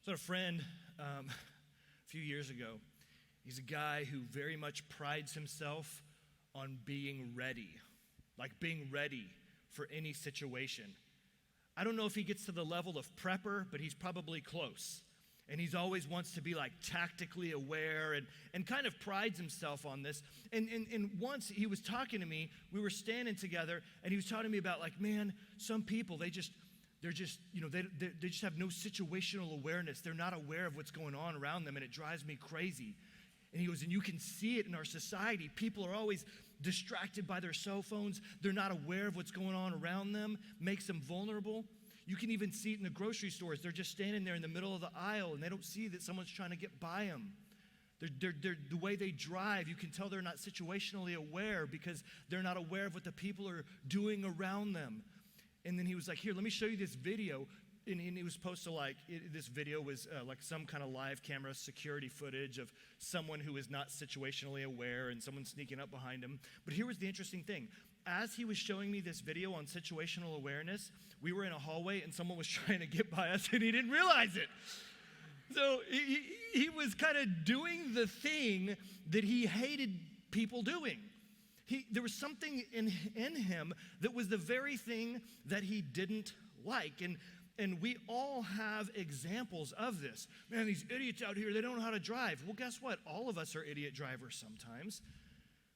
So I had a friend a few years ago. He's a guy who very much prides himself on being ready, like being ready for any situation. I don't know if he gets to the level of prepper, but he's probably close. And he's always wants to be like tactically aware and kind of prides himself on this. And once he was talking to me, we were standing together, and he was talking to me about like, man, some people, they just have no situational awareness. They're not aware of what's going on around them, and it drives me crazy. And he goes, and you can see it in our society. People are always distracted by their cell phones. They're not aware of what's going on around them, makes them vulnerable. You can even see it in the grocery stores. They're just standing there in the middle of the aisle, and they don't see that someone's trying to get by them. The way they drive, you can tell they're not situationally aware because they're not aware of what the people are doing around them. And then he was like, here, let me show you this video. And he was supposed to this video was like some kind of live camera security footage of someone who is not situationally aware and someone sneaking up behind him. But here was the interesting thing. As he was showing me this video on situational awareness, we were in a hallway and someone was trying to get by us and he didn't realize it. So he was kind of doing the thing that he hated people doing. There was something in him that was the very thing that he didn't like. And we all have examples of this. Man, these idiots out here, they don't know how to drive. Well, guess what? All of us are idiot drivers sometimes.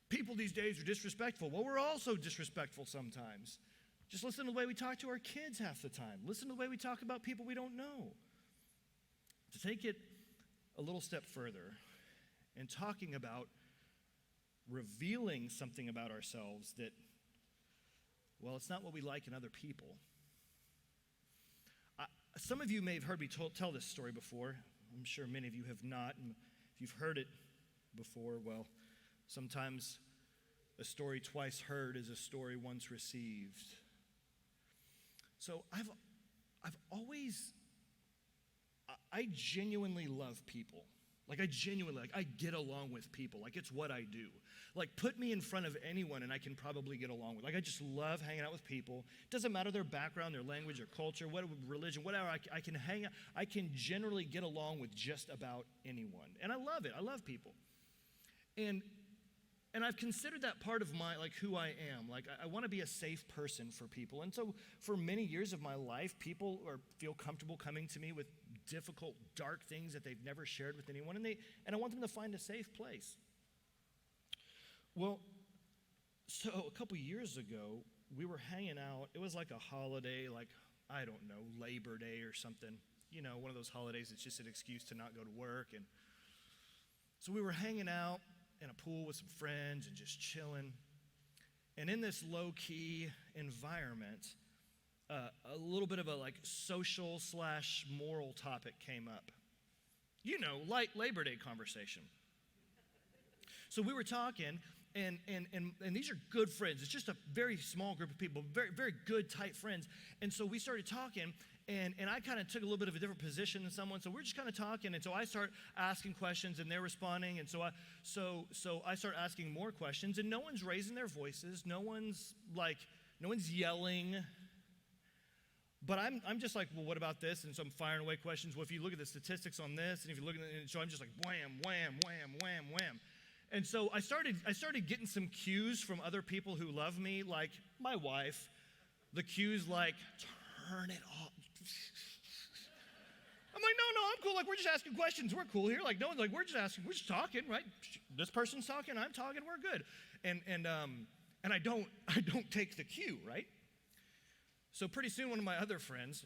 People these days are disrespectful. Well, we're also disrespectful sometimes. Just listen to the way we talk to our kids half the time. Listen to the way we talk about people we don't know. To take it a little step further and talking about revealing something about ourselves that, well, it's not what we like in other people. Some of you may have heard me tell this story before. I'm sure many of you have not. And if you've heard it before, well, sometimes a story twice heard is a story once received. So I genuinely love people. I get along with people. Like, it's what I do. Like, put me in front of anyone and I can probably get along with. Like, I just love hanging out with people. Doesn't matter their background, their language, their culture, whatever, religion, whatever. I can hang out. I can generally get along with just about anyone. And I love it. I love people. And I've considered that part of my, like, who I am. Like, I want to be a safe person for people. And so for many years of my life, people feel comfortable coming to me with difficult, dark things that they've never shared with anyone. And I want them to find a safe place. Well, so a couple years ago, we were hanging out. It was like a holiday, like, I don't know, Labor Day or something. You know, one of those holidays that's just an excuse to not go to work. And so we were hanging out in a pool with some friends and just chilling. And in this low-key environment, a little bit of a like social / moral topic came up. You know, like Labor Day conversation. So we were talking, and these are good friends. It's just a very small group of people, very, very good, tight friends. And so we started talking, and I kind of took a little bit of a different position than someone. So we're just kind of talking, and so I start asking questions, and they're responding. And so I start asking more questions, and no one's raising their voices. No one's yelling. But I'm just like, well, what about this? And so I'm firing away questions. Well, if you look at the statistics on this, and if you look at it, so I'm just like wham, wham, wham, wham, wham. And so I started getting some cues from other people who love me, like my wife. The cues like, turn it off. I'm like, no, I'm cool. Like, we're just asking questions. We're cool here. Like, no one's like, we're just talking, right? This person's talking, I'm talking, we're good. And I don't take the cue, right? So pretty soon, one of my other friends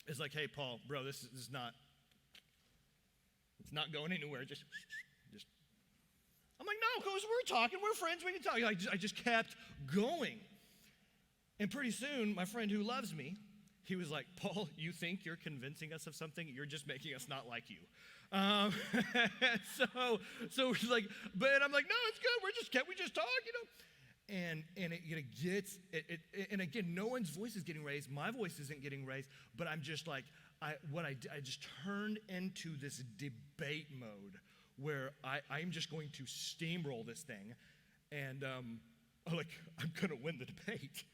is like, hey, Paul, bro, this is not, it's not going anywhere. Just. I'm like, no, because we're talking, we're friends, we can talk. I just kept going. And pretty soon, my friend who loves me, he was like, Paul, you think you're convincing us of something? You're just making us not like you. So he's like, but I'm like, no, it's good. We just talk, you know. And it gets, and again, no one's voice is getting raised. My voice isn't getting raised, but I'm just like, I just turned into this debate mode where I'm just going to steamroll this thing, and I'm going to win the debate.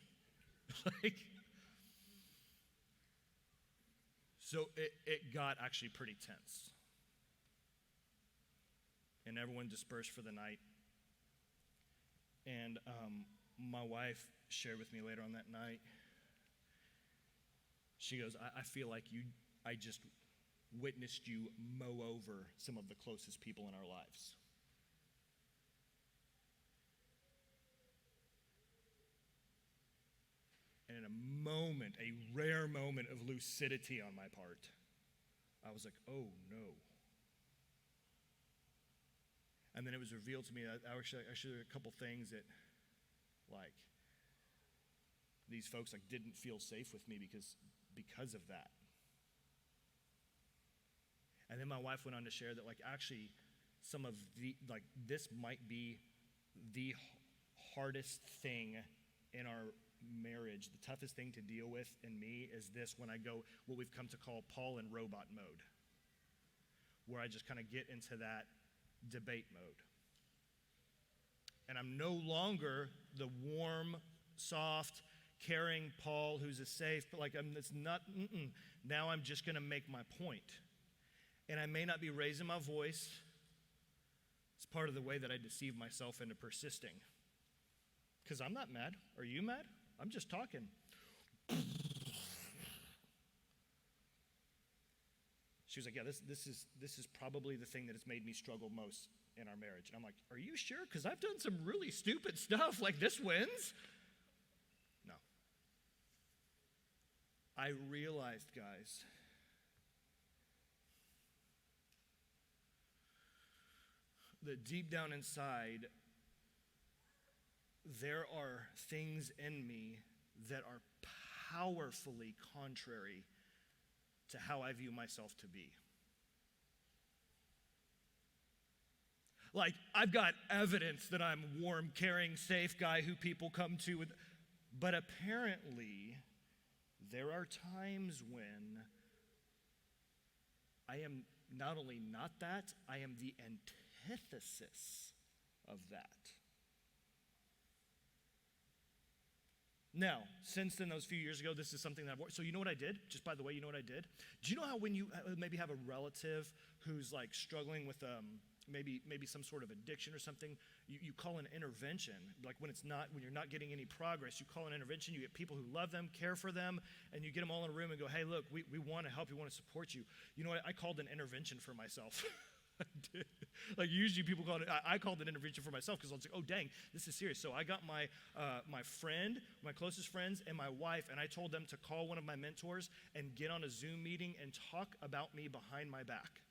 So it got actually pretty tense. And everyone dispersed for the night. And my wife shared with me later on that night, she goes, I feel like I just witnessed you mow over some of the closest people in our lives. And in a moment, a rare moment of lucidity on my part, I was like, oh no. And then it was revealed to me that actually there were a couple things that, like, these folks didn't feel safe with me because of that. And then my wife went on to share that, actually some of this might be the hardest thing in our marriage. The toughest thing to deal with in me is this, when I go what we've come to call Paul in robot mode, where I just kind of get into that debate mode. And I'm no longer the warm, soft, caring Paul who's a safe, but it's not, now I'm just going to make my point. And I may not be raising my voice. It's part of the way that I deceive myself into persisting. Because I'm not mad. Are you mad? I'm just talking. She was like, yeah, this is probably the thing that has made me struggle most in our marriage. And I'm like, are you sure? Because I've done some really stupid stuff. This wins? No. I realized, guys, that deep down inside, there are things in me that are powerfully contrary to how I view myself to be. I've got evidence that I'm a warm, caring, safe guy who people come to, but apparently there are times when I am not only not that, I am the antithesis of that. Now, since then, those few years ago, this is something that I've worked. So you know what I did? Just by the way, you know what I did? Do you know how when you maybe have a relative who's struggling with maybe some sort of addiction or something, you call an intervention. When you're not getting any progress, you call an intervention, you get people who love them, care for them, and you get them all in a room and go, hey, look, we want to help you, want to support you. You know what? I called an intervention for myself. I did. Usually people call it, I called an intervention for myself because I was like, oh, dang, this is serious. So I got my friend, my closest friends, and my wife, and I told them to call one of my mentors and get on a Zoom meeting and talk about me behind my back.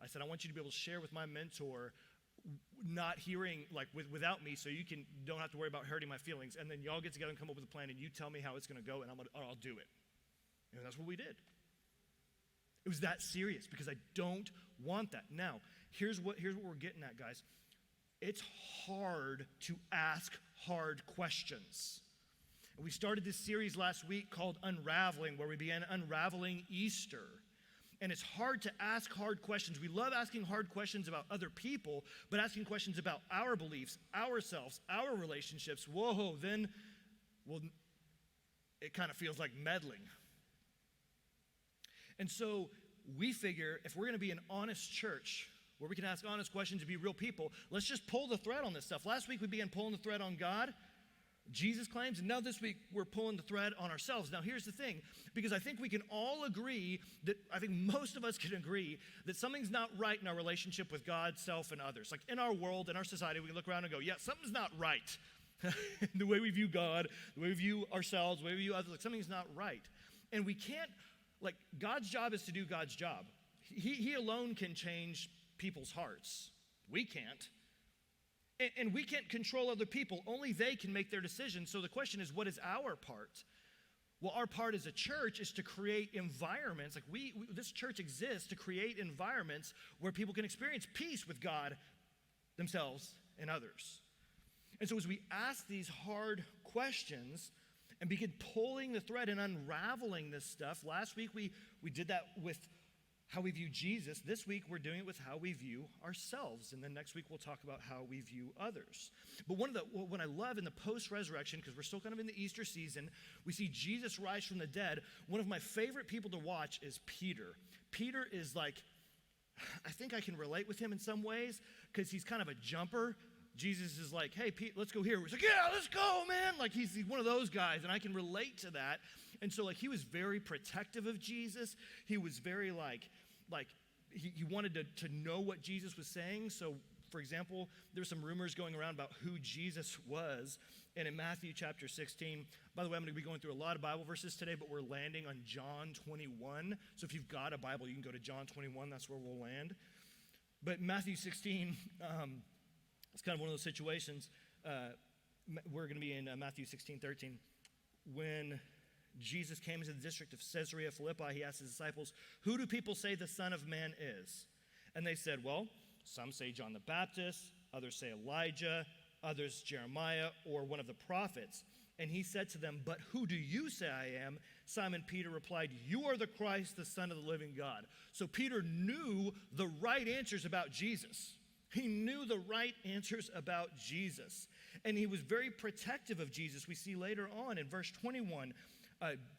I said, I want you to be able to share with my mentor, not hearing, without me, so you don't have to worry about hurting my feelings. And then y'all get together and come up with a plan, and you tell me how it's going to go, and I'll do it. And that's what we did. It was that serious because I don't want that. Now, here's what we're getting at, guys. It's hard to ask hard questions. And we started this series last week called Unraveling, where we began unraveling Easter. And it's hard to ask hard questions. We love asking hard questions about other people, but asking questions about our beliefs, ourselves, our relationships, it kind of feels like meddling. And so we figure if we're going to be an honest church where we can ask honest questions and be real people, let's just pull the thread on this stuff. Last week we began pulling the thread on God, Jesus claims, and now this week we're pulling the thread on ourselves. Now here's the thing, because I think we can all agree I think most of us can agree that something's not right in our relationship with God, self, and others. In our world, in our society, we can look around and go, yeah, something's not right. The way we view God, the way we view ourselves, the way we view others, something's not right. And we can't, God's job is to do God's job. He alone can change people's hearts. We can't. And we can't control other people. Only they can make their decisions. So the question is, what is our part? Well, our part as a church is to create environments. This church exists to create environments where people can experience peace with God, themselves, and others. And so as we ask these hard questions and begin pulling the thread and unraveling this stuff, last week we did that with how we view Jesus. This week, we're doing it with how we view ourselves. And then next week, we'll talk about how we view others. But what I love in the post-resurrection, because we're still kind of in the Easter season, we see Jesus rise from the dead. One of my favorite people to watch is Peter. Peter is like, I think I can relate with him in some ways, because he's kind of a jumper. Jesus is like, hey, Pete, let's go here. He's like, yeah, let's go, man. Like, he's one of those guys, and I can relate to that. And so, like, he was very protective of Jesus. He was very, he wanted to know what Jesus was saying. So, for example, there's some rumors going around about who Jesus was. And in Matthew chapter 16, by the way, I'm going to be going through a lot of Bible verses today, but we're landing on John 21. So if you've got a Bible, you can go to John 21. That's where we'll land. But Matthew 16, it's kind of one of those situations. We're going to be in Matthew 16:13. When Jesus came into the district of Caesarea Philippi, he asked his disciples, who do people say the Son of Man is? And they said, well, some say John the Baptist, others say Elijah, others Jeremiah, or one of the prophets. And he said to them, but who do you say I am? Simon Peter replied, you are the Christ, the Son of the living God. So Peter knew the right answers about Jesus. He knew the right answers about Jesus. And he was very protective of Jesus. We see later on in verse 21,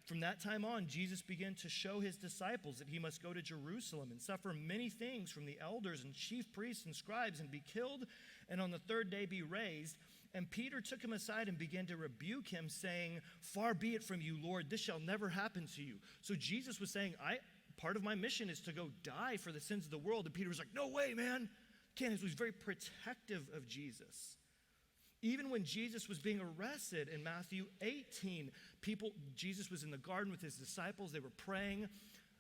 from that time on, Jesus began to show his disciples that he must go to Jerusalem and suffer many things from the elders and chief priests and scribes and be killed, and on the third day be raised. And Peter took him aside and began to rebuke him, saying, far be it from you, Lord, this shall never happen to you. So Jesus was saying, part of my mission is to go die for the sins of the world. And Peter was like, no way, man. Can't. He was very protective of Jesus. Even when Jesus was being arrested in Matthew 18, Jesus was in the garden with his disciples. They were praying.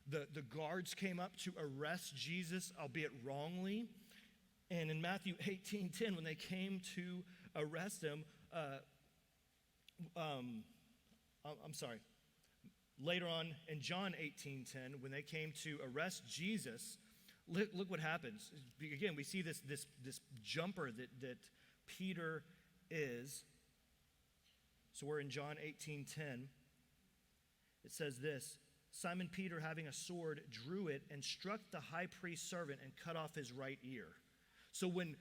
The guards came up to arrest Jesus, albeit wrongly. And in Matthew 18:10, when they came to arrest him, later on in John 18:10, when they came to arrest Jesus, look what happens. Again, we see this jumper that Peter is. So we're in John 18:10. It says this, Simon Peter, having a sword, drew it and struck the high priest's servant and cut off his right ear. So when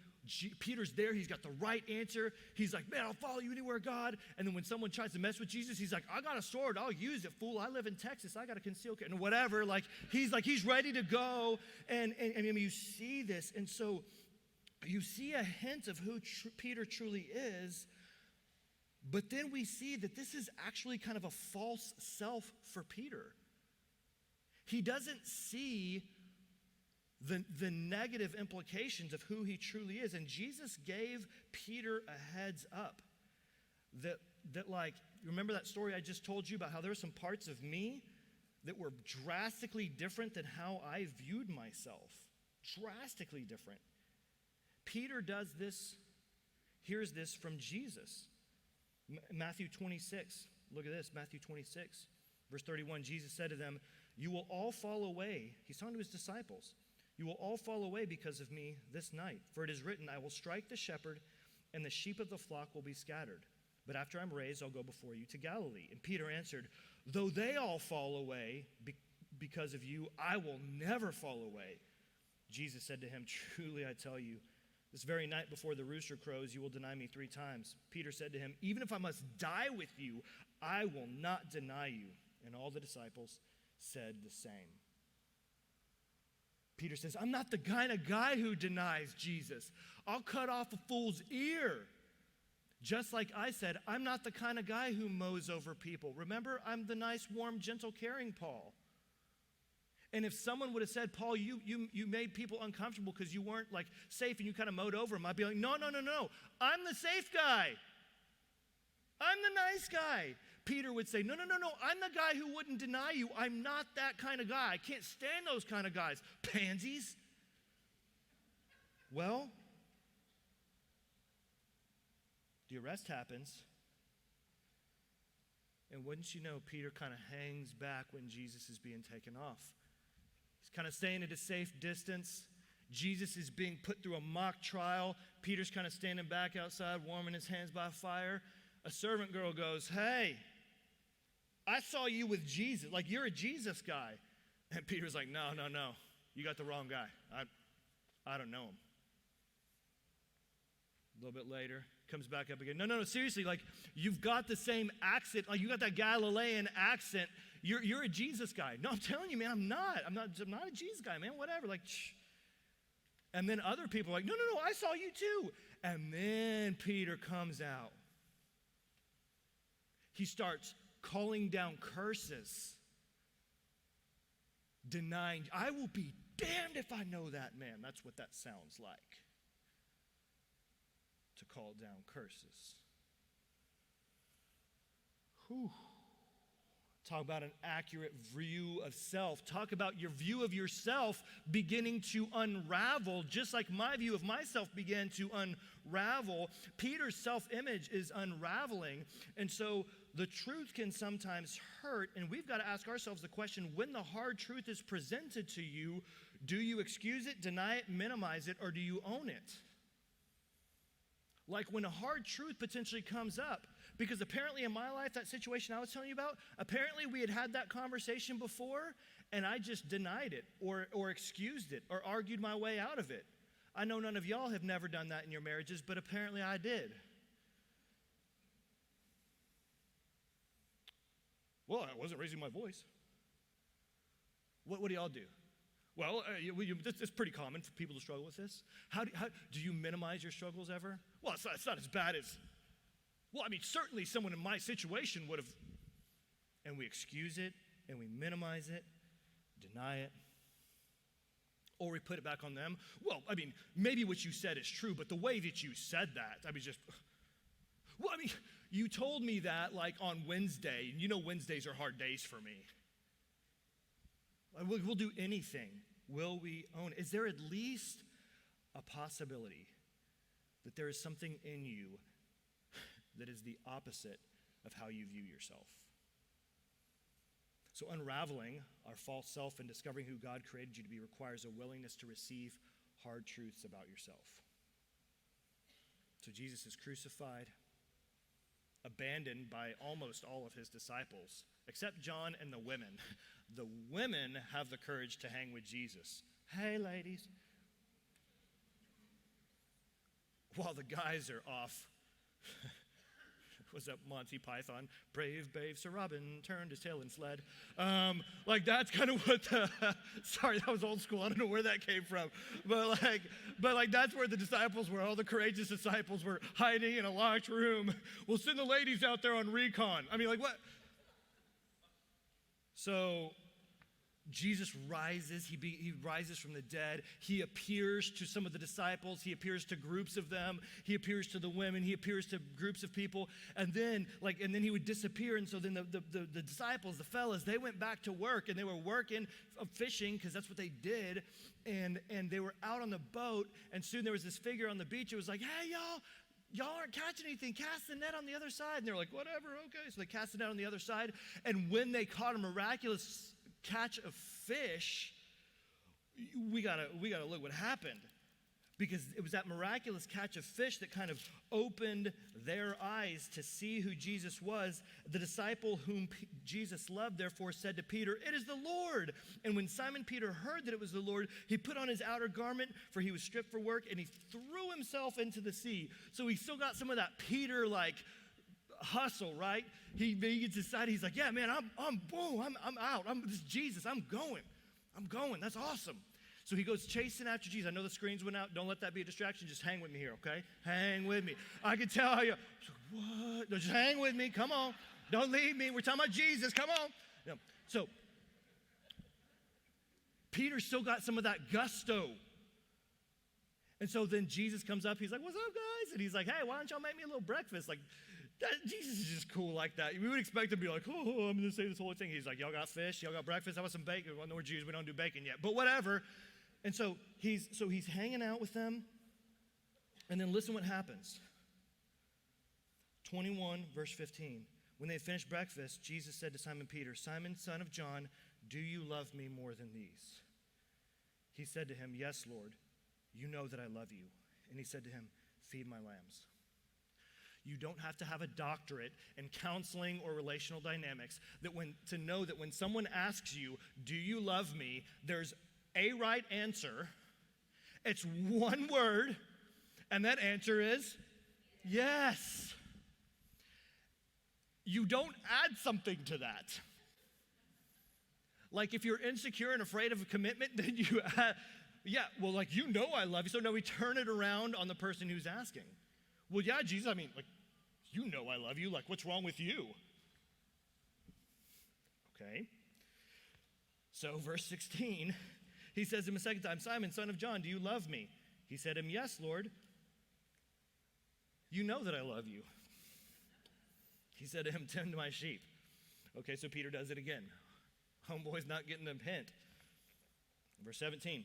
Peter's there, he's got the right answer. He's like, man, I'll follow you anywhere, God. And then when someone tries to mess with Jesus, he's like, I got a sword. I'll use it, fool. I live in Texas. I got a concealed carry. And whatever. He's ready to go. And I mean, you see this. And so you see a hint of who Peter truly is. But then we see that this is actually kind of a false self for Peter. He doesn't see the negative implications of who he truly is. And Jesus gave Peter a heads up that remember that story I just told you about how there were some parts of me that were drastically different than how I viewed myself. Drastically different. Peter does this, hears this from Jesus. Matthew 26, look at this, Matthew 26, verse 31, Jesus said to them, you will all fall away. He's talking to his disciples. You will all fall away because of me this night. For it is written, I will strike the shepherd, and the sheep of the flock will be scattered. But after I'm raised, I'll go before you to Galilee. And Peter answered, though they all fall away because of you, I will never fall away. Jesus said to him, truly I tell you, this very night before the rooster crows, you will deny me 3 times. Peter said to him, even if I must die with you, I will not deny you. And all the disciples said the same. Peter says, I'm not the kind of guy who denies Jesus. I'll cut off a fool's ear. Just like I said, I'm not the kind of guy who mows over people. Remember, I'm the nice, warm, gentle, caring Paul. And if someone would have said, Paul, you made people uncomfortable because you weren't safe and you kind of mowed over them, I'd be like, no. I'm the safe guy. I'm the nice guy. Peter would say, no, I'm the guy who wouldn't deny you. I'm not that kind of guy. I can't stand those kind of guys. Pansies. Well, the arrest happens. And wouldn't you know, Peter kind of hangs back when Jesus is being taken off. He's kind of staying at a safe distance. Jesus is being put through a mock trial. Peter's kind of standing back outside, warming his hands by fire. A servant girl goes, hey, I saw you with Jesus. You're a Jesus guy. And Peter's like, no. you got the wrong guy. I don't know him. A little bit later, comes back up again. No, seriously, like, you've got the same accent. Like, you got that Galilean accent. You're a Jesus guy. No, I'm telling you, man, I'm not a Jesus guy, man, whatever. Like, shh. And then other people are like, no, I saw you too. And then Peter comes out. He starts calling down curses, denying, I will be damned if I know that man. That's what that sounds like, to call down curses. Whew. Talk about an accurate view of self. Talk about your view of yourself beginning to unravel, just like my view of myself began to unravel. Peter's self-image is unraveling, and so the truth can sometimes hurt, and we've got to ask ourselves the question, when the hard truth is presented to you, do you excuse it, deny it, minimize it, or do you own it? Like when a hard truth potentially comes up, because apparently in my life, that situation I was telling you about, apparently we had that conversation before, and I just denied it or excused it or argued my way out of it. I know none of y'all have never done that in your marriages, but apparently I did. Well, I wasn't raising my voice. What do y'all do? Well, it's pretty common for people to struggle with this. How do you minimize your struggles ever? Well, it's not as bad as, well, I mean, certainly someone in my situation would have, and we excuse it, and we minimize it, deny it, or we put it back on them. Well, I mean, maybe what you said is true, but the way that you said that, I mean, well, I mean, you told me that like on Wednesday, and you know Wednesdays are hard days for me. We'll do anything. Will we own it? Is there at least a possibility that there is something in you that is the opposite of how you view yourself? So unraveling our false self and discovering who God created you to be requires a willingness to receive hard truths about yourself. So Jesus is crucified, abandoned by almost all of his disciples, except John and the women. The women have the courage to hang with Jesus. Hey, ladies. While the guys are off, was that Monty Python? Brave babe Sir Robin turned his tail and fled. Like that's kind of what sorry, that was old school. I don't know where that came from. But that's where the disciples were. All the courageous disciples were hiding in a locked room. We'll send the ladies out there on recon. I mean, like what? So Jesus rises. He rises from the dead. He appears to some of the disciples. He appears to groups of them. He appears to the women. He appears to groups of people. And then he would disappear. And so then the disciples, the fellas, they went back to work, and they were working, fishing, because that's what they did. And they were out on the boat, and soon there was this figure on the beach. It was like, hey, y'all aren't catching anything. Cast the net on the other side. And they're like, whatever, okay. So they cast the net on the other side. And when they caught a miraculous catch of fish, we gotta look what happened. Because it was that miraculous catch of fish that kind of opened their eyes to see who Jesus was. The disciple whom Jesus loved, therefore, said to Peter, "It is the Lord." And when Simon Peter heard that it was the Lord, he put on his outer garment, for he was stripped for work, and he threw himself into the sea. So he still got some of that Peter, like, hustle, right? He gets decided, he's like, yeah, man, I'm out. This is Jesus. I'm going. That's awesome. So he goes chasing after Jesus. I know the screens went out. Don't let that be a distraction. Just hang with me here, okay? Hang with me. I can tell how you, what? No, just hang with me. Come on. Don't leave me. We're talking about Jesus. Come on. Yeah. So Peter still got some of that gusto. And so then Jesus comes up. He's like, what's up, guys? And he's like, hey, why don't y'all make me a little breakfast? Like, Jesus is just cool like that. We would expect him to be like, oh, I'm going to say this whole thing. He's like, y'all got fish? Y'all got breakfast? How about some bacon? Well, no, we're Jews. We don't do bacon yet. But whatever. And so he's hanging out with them. And then listen what happens. 21, verse 15. When they had finished breakfast, Jesus said to Simon Peter, Simon, son of John, do you love me more than these? He said to him, yes, Lord, you know that I love you. And he said to him, feed my lambs. You don't have to have a doctorate in counseling or relational dynamics to know that when someone asks you, do you love me, there's a right answer. It's one word, and that answer is yes. You don't add something to that. Like if you're insecure and afraid of a commitment, then you add, yeah, well, like, you know I love you. So no, we turn it around on the person who's asking. Well, yeah, Jesus, I mean, like, you know I love you. Like, what's wrong with you? Okay. So verse 16, he says to him a second time, Simon, son of John, do you love me? He said to him, yes, Lord. You know that I love you. He said to him, tend my sheep. Okay, so Peter does it again. Homeboy's not getting a hint. Verse 17,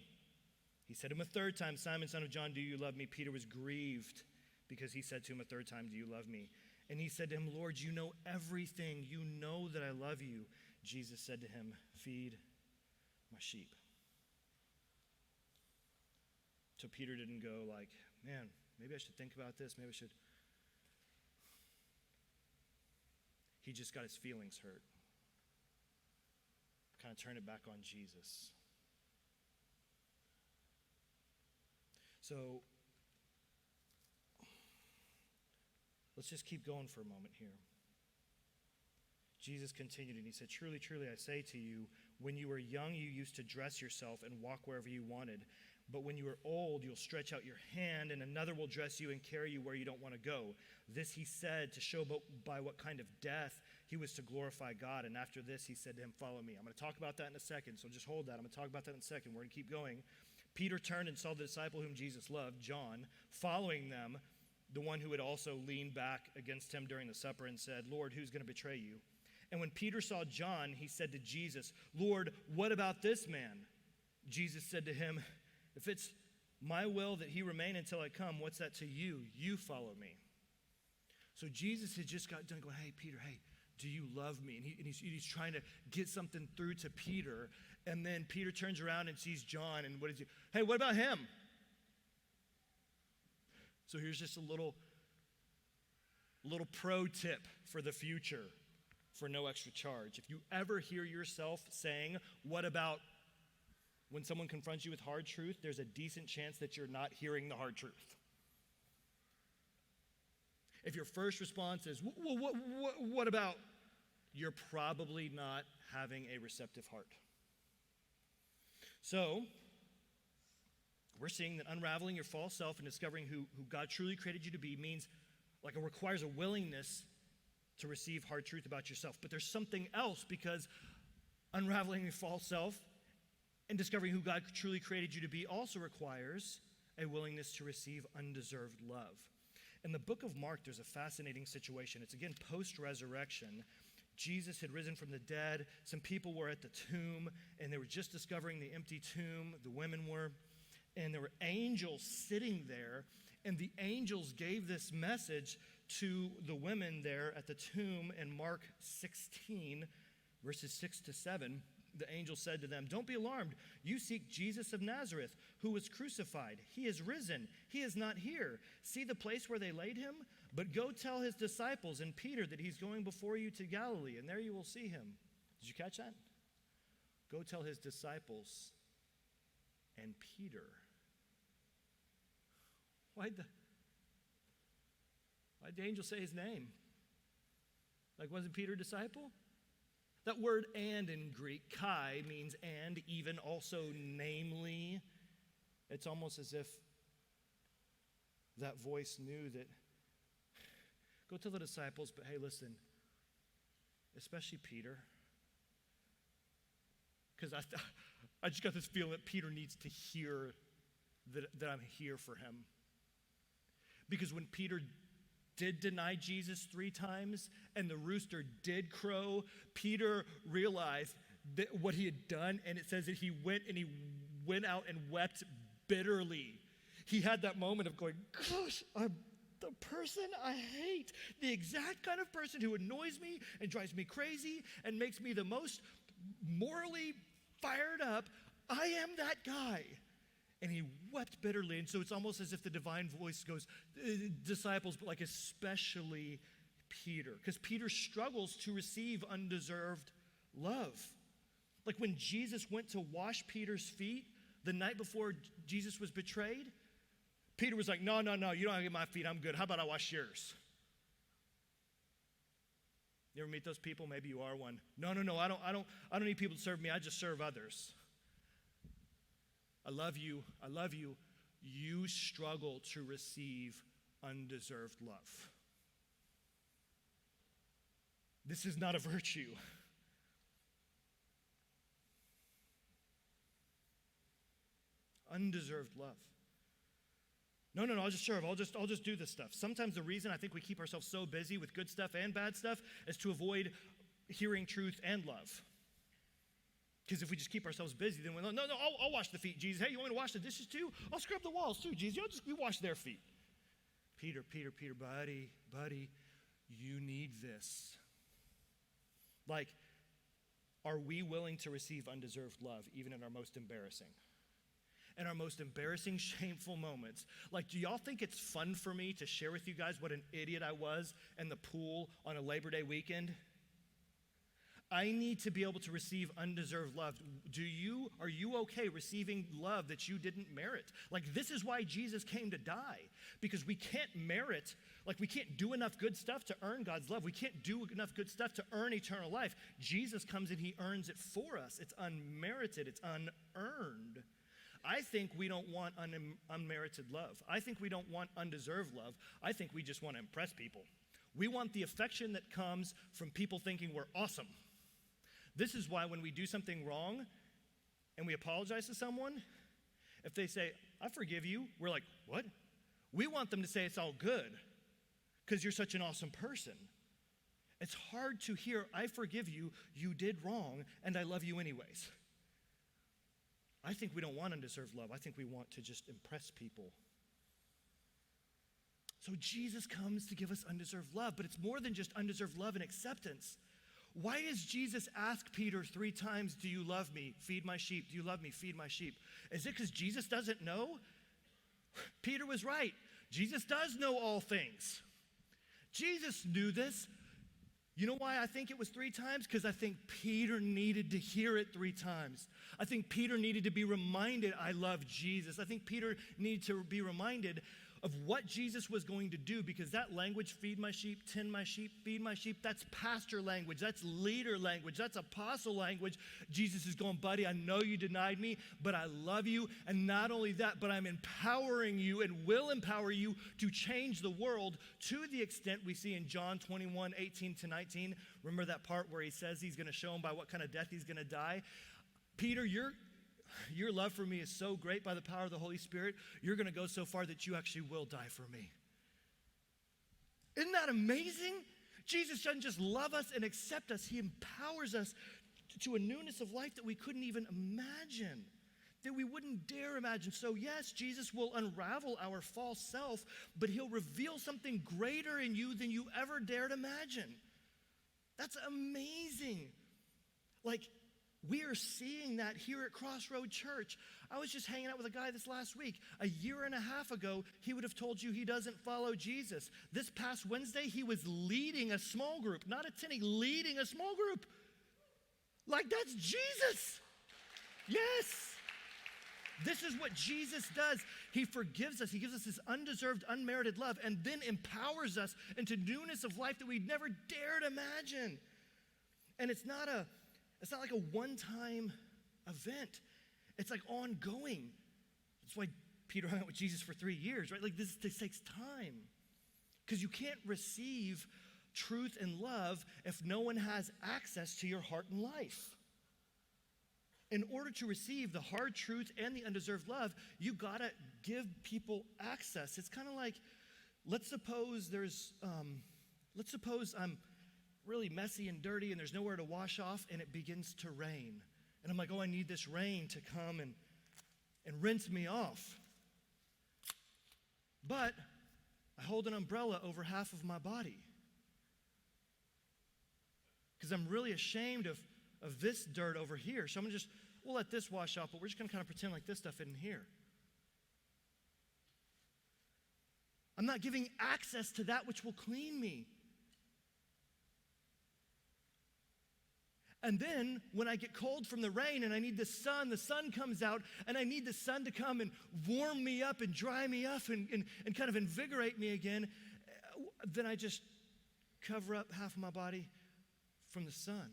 he said to him a third time, Simon, son of John, do you love me? Peter was grieved because he said to him a third time, do you love me? And he said to him, Lord, you know everything. You know that I love you. Jesus said to him, feed my sheep. So Peter didn't go like, man, maybe I should think about this. Maybe I should. He just got his feelings hurt. Kind of turned it back on Jesus. So let's just keep going for a moment here. Jesus continued and he said, truly, truly, I say to you, when you were young, you used to dress yourself and walk wherever you wanted. But when you are old, you'll stretch out your hand and another will dress you and carry you where you don't want to go. This he said to show by what kind of death he was to glorify God. And after this, he said to him, follow me. I'm going to talk about that in a second, so just hold that. I'm going to talk about that in a second. We're going to keep going. Peter turned and saw the disciple whom Jesus loved, John, following them, the one who had also leaned back against him during the supper and said, Lord, who's going to betray you? And when Peter saw John, he said to Jesus, Lord, what about this man? Jesus said to him, if it's my will that he remain until I come, what's that to you? You follow me. So Jesus had just got done going, hey, Peter, hey, do you love me? And he's trying to get something through to Peter. And then Peter turns around and sees John, and what is he? Hey, what about him? So here's just a little pro tip for the future for no extra charge. If you ever hear yourself saying, what about, when someone confronts you with hard truth, there's a decent chance that you're not hearing the hard truth. If your first response is, what about, you're probably not having a receptive heart. So, we're seeing that unraveling your false self and discovering who God truly created you to be means, like, it requires a willingness to receive hard truth about yourself. But there's something else, because unraveling your false self and discovering who God truly created you to be also requires a willingness to receive undeserved love. In the book of Mark, there's a fascinating situation. It's again post-resurrection. Jesus had risen from the dead. Some people were at the tomb, and they were just discovering the empty tomb. The women were. And there were angels sitting there, and the angels gave this message to the women there at the tomb in Mark 16, verses 6 to 7. The angel said to them, don't be alarmed. You seek Jesus of Nazareth, who was crucified. He is risen. He is not here. See the place where they laid him? But go tell his disciples and Peter that he's going before you to Galilee, and there you will see him. Did you catch that? Go tell his disciples and Peter. Why'd the angel say his name? Like, wasn't Peter a disciple? That word and in Greek, kai, means and, even, also, namely. It's almost as if that voice knew that, go tell the disciples, but hey, listen, especially Peter, because I just got this feeling that Peter needs to hear that I'm here for him. Because when Peter did deny Jesus 3 times and the rooster did crow, Peter realized that what he had done, and it says that he went out and wept bitterly. He had that moment of going, gosh, I'm the person I hate, the exact kind of person who annoys me and drives me crazy and makes me the most morally fired up. I am that guy. And he wept bitterly. And so it's almost as if the divine voice goes, disciples, but like especially Peter. Because Peter struggles to receive undeserved love. Like when Jesus went to wash Peter's feet, The night before Jesus was betrayed, Peter was like, no, you don't have to get my feet, I'm good. How about I wash yours? You ever meet those people? Maybe you are one. No, I don't need people to serve me, I just serve others. I love you. You struggle to receive undeserved love. This is not a virtue. Undeserved love. No, I'll just serve. I'll just do this stuff. Sometimes the reason I think we keep ourselves so busy with good stuff and bad stuff is to avoid hearing truth and love. Because if we just keep ourselves busy, then we're like, no, I'll wash the feet, Jesus. Hey, you want me to wash the dishes too? I'll scrub the walls too, Jesus. You wash their feet. Peter, buddy, you need this. Like, are we willing to receive undeserved love even in our most embarrassing? In our most embarrassing, shameful moments. Like, do y'all think it's fun for me to share with you guys what an idiot I was in the pool on a Labor Day weekend? I need to be able to receive undeserved love. Are you okay receiving love that you didn't merit? Like, this is why Jesus came to die. Because we can't merit, like we can't do enough good stuff to earn God's love. We can't do enough good stuff to earn eternal life. Jesus comes and he earns it for us. It's unmerited, it's unearned. I think we don't want unmerited love. I think we don't want undeserved love. I think we just want to impress people. We want the affection that comes from people thinking we're awesome. This is why when we do something wrong and we apologize to someone, if they say, I forgive you, we're like, what? We want them to say it's all good because you're such an awesome person. It's hard to hear, I forgive you, you did wrong, and I love you anyways. I think we don't want undeserved love. I think we want to just impress people. So Jesus comes to give us undeserved love, but it's more than just undeserved love and acceptance. Why does Jesus ask Peter 3 times, do you love me? Feed my sheep. Do you love me? Feed my sheep. Is it because Jesus doesn't know? Peter was right. Jesus does know all things. Jesus knew this. You know why I think it was 3 times? Because I think Peter needed to hear it 3 times. I think Peter needed to be reminded, I love Jesus. I think Peter needed to be reminded of what Jesus was going to do, because that language, feed my sheep, tend my sheep, feed my sheep, that's pastor language, that's leader language, that's apostle language. Jesus is going, buddy, I know you denied me, but I love you, and not only that, but I'm empowering you and will empower you to change the world to the extent we see in John 21, 18 to 19. Remember that part where he says he's going to show him by what kind of death he's going to die? Peter, your love for me is so great by the power of the Holy Spirit, you're going to go so far that you actually will die for me. Isn't that amazing? Jesus doesn't just love us and accept us. He empowers us to a newness of life that we couldn't even imagine, that we wouldn't dare imagine. So yes, Jesus will unravel our false self, but he'll reveal something greater in you than you ever dared imagine. That's amazing. Like, we are seeing that here at CrossRoad Church. I was just hanging out with a guy this last week. A year and a half ago, he would have told you he doesn't follow Jesus. This past Wednesday, he was leading a small group, not attending, leading a small group. Like, that's Jesus. Yes. This is what Jesus does. He forgives us. He gives us his undeserved, unmerited love, and then empowers us into newness of life that we'd never dared imagine. And it's not like a one-time event. It's like ongoing. That's why Peter hung out with Jesus for 3 years, right? Like this takes time. Because you can't receive truth and love if no one has access to your heart and life. In order to receive the hard truth and the undeserved love, you gotta give people access. It's kind of like, let's suppose I'm really messy and dirty and there's nowhere to wash off and it begins to rain. And I'm like, oh, I need this rain to come and rinse me off. But I hold an umbrella over half of my body because I'm really ashamed of this dirt over here. So we'll let this wash off, but we're just going to kind of pretend like this stuff isn't here. I'm not giving access to that which will clean me. And then when I get cold from the rain and I need the sun comes out, and I need the sun to come and warm me up and dry me up and kind of invigorate me again. Then I just cover up half of my body from the sun.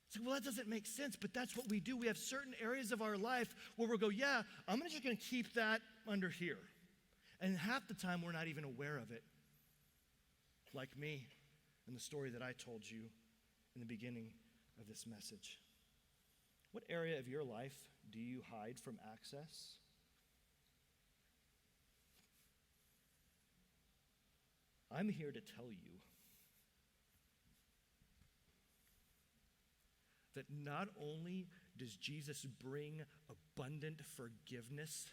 It's like, well, that doesn't make sense, but that's what we do. We have certain areas of our life where we'll go, yeah, I'm just going to keep that under here. And half the time, we're not even aware of it. Like me in the story that I told you in the beginning of this message. What area of your life do you hide from access? I'm here to tell you that not only does Jesus bring abundant forgiveness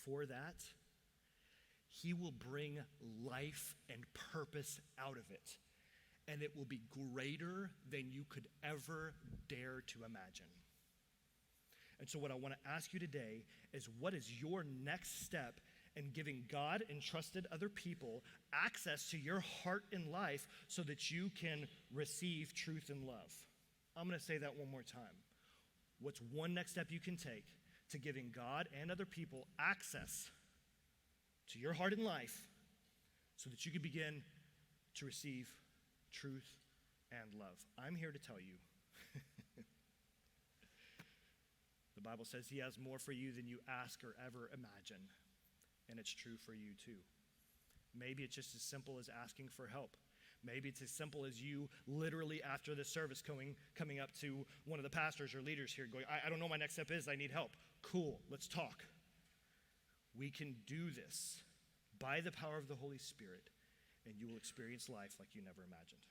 for that, he will bring life and purpose out of it. And it will be greater than you could ever dare to imagine. And so what I want to ask you today is, what is your next step in giving God and trusted other people access to your heart and life so that you can receive truth and love? I'm going to say that one more time. What's one next step you can take to giving God and other people access to your heart and life so that you can begin to receive truth and love? I'm here to tell you. The Bible says he has more for you than you ask or ever imagine. And it's true for you too. Maybe it's just as simple as asking for help. Maybe it's as simple as you literally after the service coming up to one of the pastors or leaders here going, I don't know what my next step is, I need help. Cool, let's talk. We can do this by the power of the Holy Spirit, and you will experience life like you never imagined.